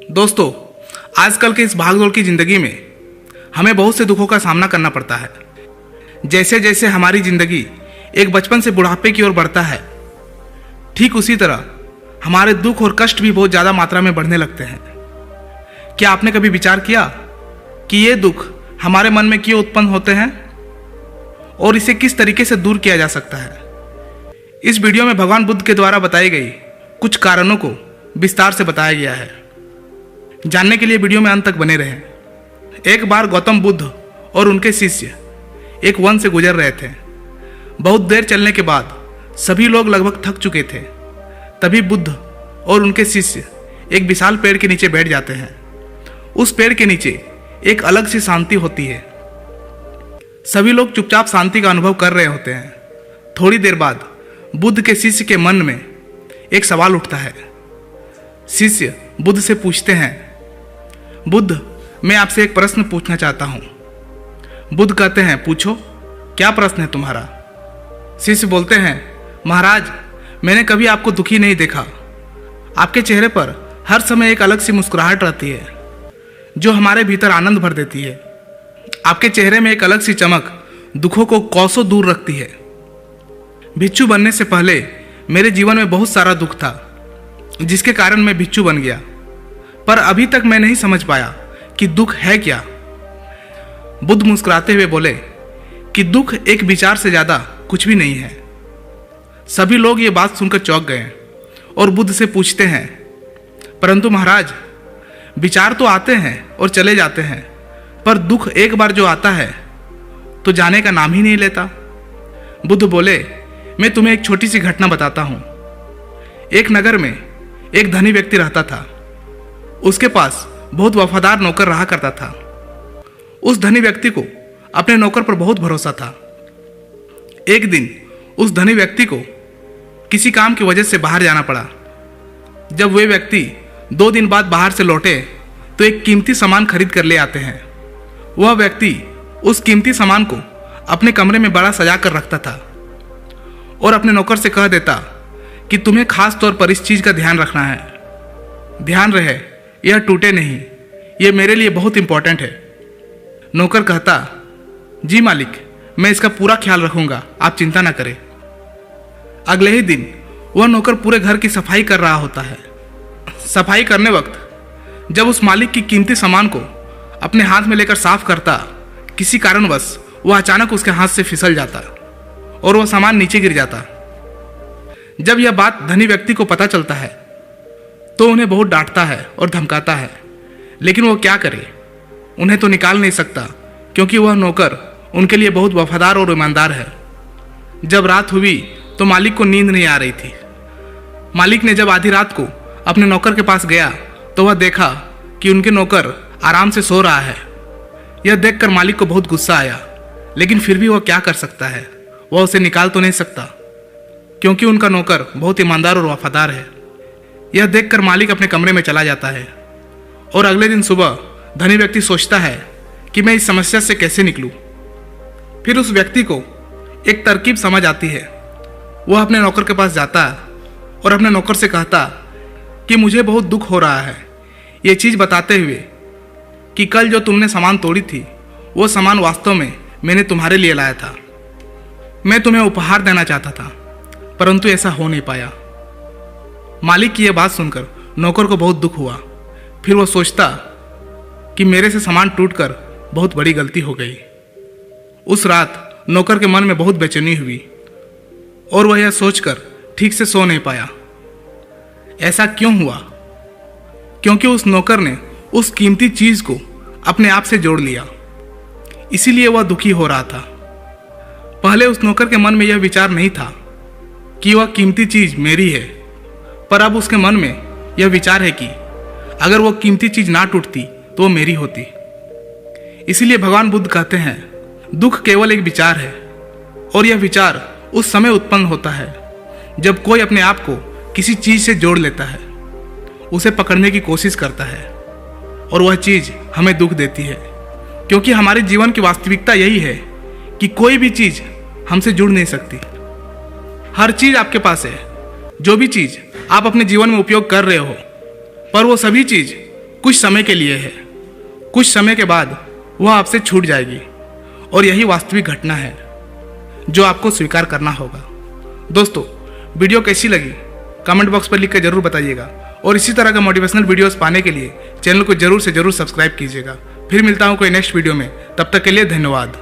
दोस्तों, आजकल के इस भागदौड़ की ज़िंदगी में हमें बहुत से दुखों का सामना करना पड़ता है। जैसे जैसे हमारी ज़िंदगी एक बचपन से बुढ़ापे की ओर बढ़ता है, ठीक उसी तरह हमारे दुख और कष्ट भी बहुत ज़्यादा मात्रा में बढ़ने लगते हैं। क्या आपने कभी विचार किया कि ये दुख हमारे मन में क्यों उत्पन्न होते हैं और इसे किस तरीके से दूर किया जा सकता है? इस वीडियो में भगवान बुद्ध के द्वारा बताई गई कुछ कारणों को विस्तार से बताया गया है। जानने के लिए वीडियो में अंत तक बने रहें। एक बार गौतम बुद्ध और उनके शिष्य एक वन से गुजर रहे थे। बहुत देर चलने के बाद सभी लोग लगभग थक चुके थे। तभी बुद्ध और उनके शिष्य एक विशाल पेड़ के नीचे बैठ जाते हैं। उस पेड़ के नीचे एक अलग सी शांति होती है। सभी लोग चुपचाप शांति का अनुभव कर रहे होते हैं। थोड़ी देर बाद बुद्ध के शिष्य के मन में एक सवाल उठता है। शिष्य बुद्ध से पूछते हैं, बुद्ध, मैं आपसे एक प्रश्न पूछना चाहता हूँ। बुद्ध कहते हैं, पूछो, क्या प्रश्न है तुम्हारा? शिष्य बोलते हैं, महाराज, मैंने कभी आपको दुखी नहीं देखा। आपके चेहरे पर हर समय एक अलग सी मुस्कुराहट रहती है जो हमारे भीतर आनंद भर देती है। आपके चेहरे में एक अलग सी चमक दुखों को कोसों दूर रखती है। भिक्षु बनने से पहले मेरे जीवन में बहुत सारा दुख था, जिसके कारण मैं भिक्षु बन गया। पर अभी तक मैं नहीं समझ पाया कि दुख है क्या। बुद्ध मुस्कुराते हुए बोले कि दुख एक विचार से ज्यादा कुछ भी नहीं है। सभी लोग ये बात सुनकर चौंक गए और बुद्ध से पूछते हैं, परंतु महाराज, विचार तो आते हैं और चले जाते हैं, पर दुख एक बार जो आता है तो जाने का नाम ही नहीं लेता। बुद्ध बोले, मैं तुम्हें एक छोटी सी घटना बताता हूं। एक नगर में एक धनी व्यक्ति रहता था। उसके पास बहुत वफादार नौकर रहा करता था। उस धनी व्यक्ति को अपने नौकर पर बहुत भरोसा था। एक दिन उस धनी व्यक्ति को किसी काम की वजह से बाहर जाना पड़ा। जब वे व्यक्ति 2 दिन बाद बाहर से लौटे तो एक कीमती सामान खरीद कर ले आते हैं। वह व्यक्ति उस कीमती सामान को अपने कमरे में बड़ा सजा कर रखता था और अपने नौकर से कह देता कि तुम्हें खास तौर पर इस चीज का ध्यान रखना है। ध्यान रहे यह टूटे नहीं, यह मेरे लिए बहुत इंपॉर्टेंट है। नौकर कहता, जी मालिक, मैं इसका पूरा ख्याल रखूंगा, आप चिंता ना करें। अगले ही दिन वह नौकर पूरे घर की सफाई कर रहा होता है। सफाई करने वक्त जब उस मालिक की कीमती सामान को अपने हाथ में लेकर साफ करता, किसी कारणवश वह अचानक उसके हाथ से फिसल जाता और वह सामान नीचे गिर जाता। जब यह बात धनी व्यक्ति को पता चलता है तो उन्हें बहुत डांटता है और धमकाता है, लेकिन वो क्या करे, उन्हें तो निकाल नहीं सकता क्योंकि वह नौकर उनके लिए बहुत वफादार और ईमानदार है। जब रात हुई तो मालिक को नींद नहीं आ रही थी। मालिक ने जब आधी रात को अपने नौकर के पास गया तो वह देखा कि उनके नौकर आराम से सो रहा है। यह देखकर मालिक को बहुत गुस्सा आया, लेकिन फिर भी वह क्या कर सकता है, वह उसे निकाल तो नहीं सकता क्योंकि उनका नौकर बहुत ईमानदार और वफादार है। यह देखकर मालिक अपने कमरे में चला जाता है और अगले दिन सुबह धनी व्यक्ति सोचता है कि मैं इस समस्या से कैसे निकलूं। फिर उस व्यक्ति को एक तरकीब समझ आती है। वह अपने नौकर के पास जाता है और अपने नौकर से कहता कि मुझे बहुत दुख हो रहा है, ये चीज़ बताते हुए कि कल जो तुमने सामान तोड़ी थी वो सामान वास्तव में मैंने तुम्हारे लिए लाया था। मैं तुम्हें उपहार देना चाहता था, परंतु ऐसा हो नहीं पाया। मालिक की यह बात सुनकर नौकर को बहुत दुख हुआ। फिर वह सोचता कि मेरे से सामान टूटकर बहुत बड़ी गलती हो गई। उस रात नौकर के मन में बहुत बेचैनी हुई और वह यह सोचकर ठीक से सो नहीं पाया। ऐसा क्यों हुआ? क्योंकि उस नौकर ने उस कीमती चीज को अपने आप से जोड़ लिया, इसीलिए वह दुखी हो रहा था। पहले उस नौकर के मन में यह विचार नहीं था कि वह कीमती चीज मेरी है, पर अब उसके मन में यह विचार है कि अगर वह कीमती चीज ना टूटती तो वो मेरी होती। इसीलिए भगवान बुद्ध कहते हैं, दुख केवल एक विचार है और यह विचार उस समय उत्पन्न होता है जब कोई अपने आप को किसी चीज से जोड़ लेता है, उसे पकड़ने की कोशिश करता है और वह चीज हमें दुख देती है। क्योंकि हमारे जीवन की वास्तविकता यही है कि कोई भी चीज हमसे जुड़ नहीं सकती। हर चीज आपके पास है, जो भी चीज आप अपने जीवन में उपयोग कर रहे हो, पर वो सभी चीज कुछ समय के लिए है, कुछ समय के बाद वह आपसे छूट जाएगी और यही वास्तविक घटना है जो आपको स्वीकार करना होगा। दोस्तों, वीडियो कैसी लगी कमेंट बॉक्स पर लिख कर जरूर बताइएगा और इसी तरह का मोटिवेशनल वीडियोस पाने के लिए चैनल को जरूर से जरूर सब्सक्राइब कीजिएगा। फिर मिलता हूँ कोई नेक्स्ट वीडियो में, तब तक के लिए धन्यवाद।